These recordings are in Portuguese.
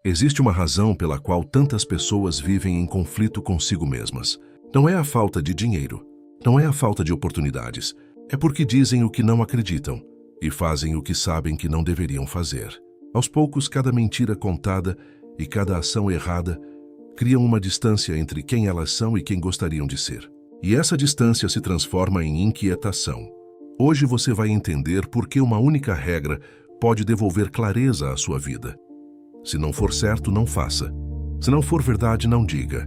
Existe uma razão pela qual tantas pessoas vivem em conflito consigo mesmas. Não é a falta de dinheiro, não é a falta de oportunidades, é porque dizem o que não acreditam e fazem o que sabem que não deveriam fazer. Aos poucos, cada mentira contada e cada ação errada criam uma distância entre quem elas são e quem gostariam de ser. E essa distância se transforma em inquietação. Hoje você vai entender por que uma única regra pode devolver clareza à sua vida. Se não for certo, não faça. Se não for verdade, não diga.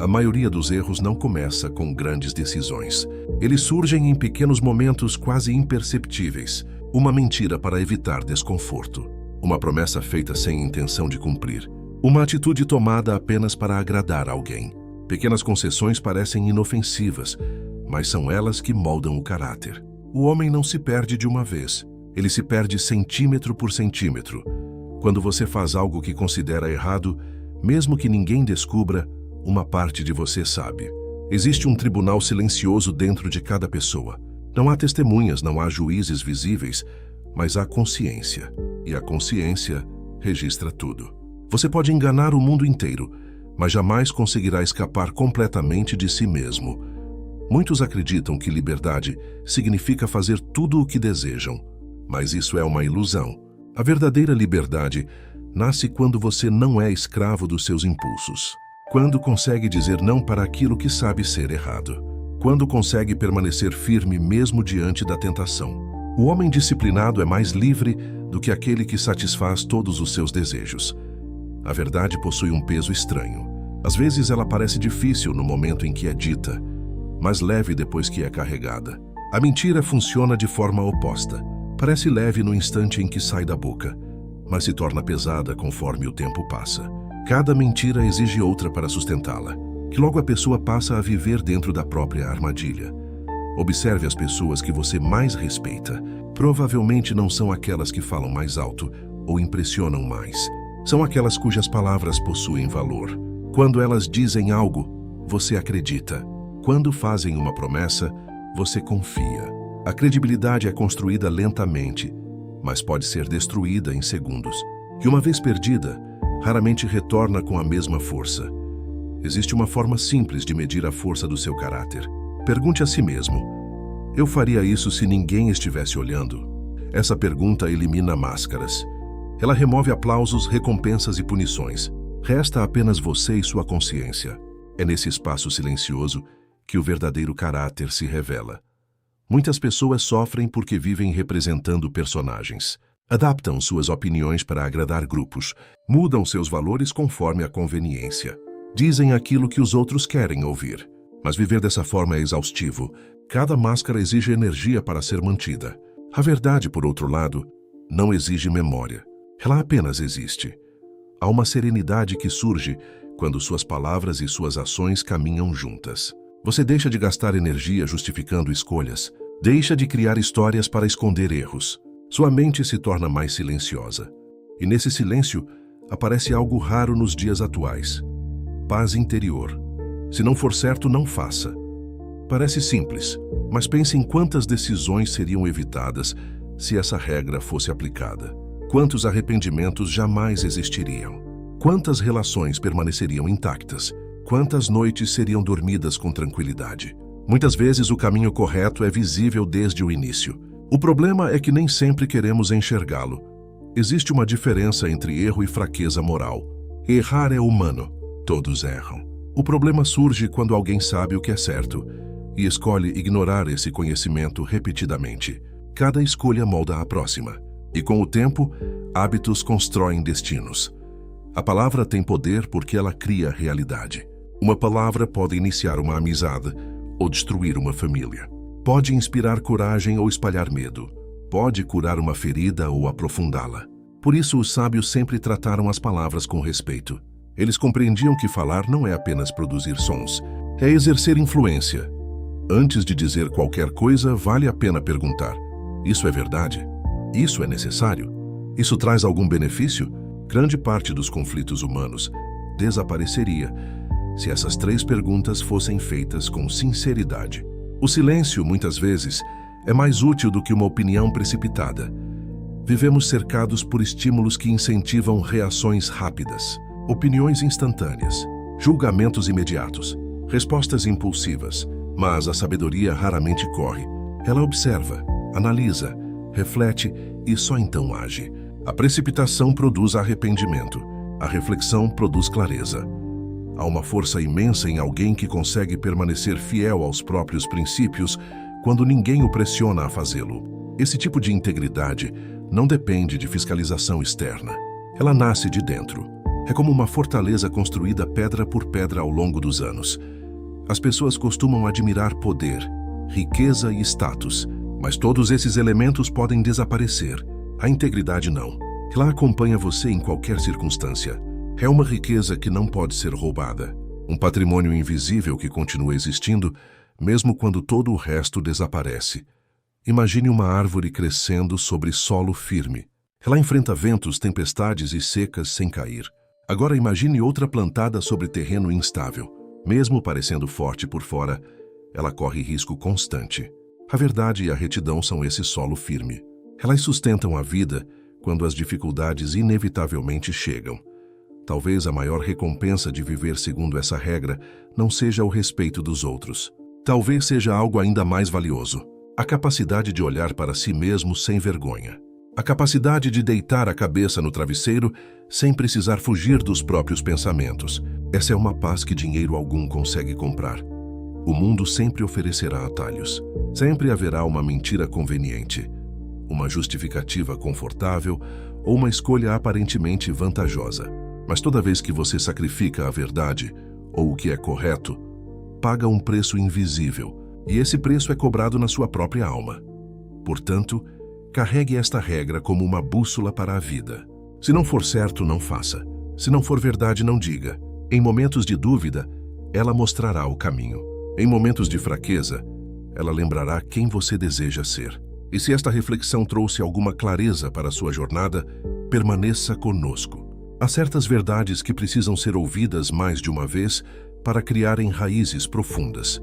A maioria dos erros não começa com grandes decisões. Eles surgem em pequenos momentos quase imperceptíveis. Uma mentira para evitar desconforto. Uma promessa feita sem intenção de cumprir. Uma atitude tomada apenas para agradar alguém. Pequenas concessões parecem inofensivas, mas são elas que moldam o caráter. O homem não se perde de uma vez. Ele se perde centímetro por centímetro. Quando você faz algo que considera errado, mesmo que ninguém descubra, uma parte de você sabe. Existe um tribunal silencioso dentro de cada pessoa. Não há testemunhas, não há juízes visíveis, mas há consciência. E a consciência registra tudo. Você pode enganar o mundo inteiro, mas jamais conseguirá escapar completamente de si mesmo. Muitos acreditam que liberdade significa fazer tudo o que desejam, mas isso é uma ilusão. A verdadeira liberdade nasce quando você não é escravo dos seus impulsos. Quando consegue dizer não para aquilo que sabe ser errado. Quando consegue permanecer firme mesmo diante da tentação. O homem disciplinado é mais livre do que aquele que satisfaz todos os seus desejos. A verdade possui um peso estranho. Às vezes ela parece difícil no momento em que é dita, mas leve depois que é carregada. A mentira funciona de forma oposta. Parece leve no instante em que sai da boca, mas se torna pesada conforme o tempo passa. Cada mentira exige outra para sustentá-la, que logo a pessoa passa a viver dentro da própria armadilha. Observe as pessoas que você mais respeita. Provavelmente não são aquelas que falam mais alto ou impressionam mais. São aquelas cujas palavras possuem valor. Quando elas dizem algo, você acredita. Quando fazem uma promessa, você confia. A credibilidade é construída lentamente, mas pode ser destruída em segundos. E uma vez perdida, raramente retorna com a mesma força. Existe uma forma simples de medir a força do seu caráter. Pergunte a si mesmo: eu faria isso se ninguém estivesse olhando? Essa pergunta elimina máscaras. Ela remove aplausos, recompensas e punições. Resta apenas você e sua consciência. É nesse espaço silencioso que o verdadeiro caráter se revela. Muitas pessoas sofrem porque vivem representando personagens. Adaptam suas opiniões para agradar grupos. Mudam seus valores conforme a conveniência. Dizem aquilo que os outros querem ouvir. Mas viver dessa forma é exaustivo. Cada máscara exige energia para ser mantida. A verdade, por outro lado, não exige memória. Ela apenas existe. Há uma serenidade que surge quando suas palavras e suas ações caminham juntas. Você deixa de gastar energia justificando escolhas. Deixa de criar histórias para esconder erros. Sua mente se torna mais silenciosa. E nesse silêncio, aparece algo raro nos dias atuais. Paz interior. Se não for certo, não faça. Parece simples, mas pense em quantas decisões seriam evitadas se essa regra fosse aplicada. Quantos arrependimentos jamais existiriam? Quantas relações permaneceriam intactas? Quantas noites seriam dormidas com tranquilidade? Muitas vezes o caminho correto é visível desde o início. O problema é que nem sempre queremos enxergá-lo. Existe uma diferença entre erro e fraqueza moral. Errar é humano. Todos erram. O problema surge quando alguém sabe o que é certo e escolhe ignorar esse conhecimento repetidamente. Cada escolha molda a próxima. E com o tempo, hábitos constroem destinos. A palavra tem poder porque ela cria realidade. Uma palavra pode iniciar uma amizade ou destruir uma família. Pode inspirar coragem ou espalhar medo. Pode curar uma ferida ou aprofundá-la. Por isso, os sábios sempre trataram as palavras com respeito. Eles compreendiam que falar não é apenas produzir sons, é exercer influência. Antes de dizer qualquer coisa, vale a pena perguntar: isso é verdade? Isso é necessário? Isso traz algum benefício? Grande parte dos conflitos humanos desapareceria se essas 3 perguntas fossem feitas com sinceridade. O silêncio, muitas vezes, é mais útil do que uma opinião precipitada. Vivemos cercados por estímulos que incentivam reações rápidas, opiniões instantâneas, julgamentos imediatos, respostas impulsivas, mas a sabedoria raramente corre. Ela observa, analisa, reflete e só então age. A precipitação produz arrependimento, a reflexão produz clareza. Há uma força imensa em alguém que consegue permanecer fiel aos próprios princípios quando ninguém o pressiona a fazê-lo. Esse tipo de integridade não depende de fiscalização externa. Ela nasce de dentro. É como uma fortaleza construída pedra por pedra ao longo dos anos. As pessoas costumam admirar poder, riqueza e status, mas todos esses elementos podem desaparecer. A integridade não. Ela acompanha você em qualquer circunstância. É uma riqueza que não pode ser roubada. Um patrimônio invisível que continua existindo, mesmo quando todo o resto desaparece. Imagine uma árvore crescendo sobre solo firme. Ela enfrenta ventos, tempestades e secas sem cair. Agora imagine outra plantada sobre terreno instável. Mesmo parecendo forte por fora, ela corre risco constante. A verdade e a retidão são esse solo firme. Elas sustentam a vida quando as dificuldades inevitavelmente chegam. Talvez a maior recompensa de viver segundo essa regra não seja o respeito dos outros. Talvez seja algo ainda mais valioso. A capacidade de olhar para si mesmo sem vergonha. A capacidade de deitar a cabeça no travesseiro sem precisar fugir dos próprios pensamentos. Essa é uma paz que dinheiro algum consegue comprar. O mundo sempre oferecerá atalhos. Sempre haverá uma mentira conveniente, uma justificativa confortável ou uma escolha aparentemente vantajosa. Mas toda vez que você sacrifica a verdade, ou o que é correto, paga um preço invisível, e esse preço é cobrado na sua própria alma. Portanto, carregue esta regra como uma bússola para a vida. Se não for certo, não faça. Se não for verdade, não diga. Em momentos de dúvida, ela mostrará o caminho. Em momentos de fraqueza, ela lembrará quem você deseja ser. E se esta reflexão trouxe alguma clareza para a sua jornada, permaneça conosco. Há certas verdades que precisam ser ouvidas mais de uma vez para criarem raízes profundas.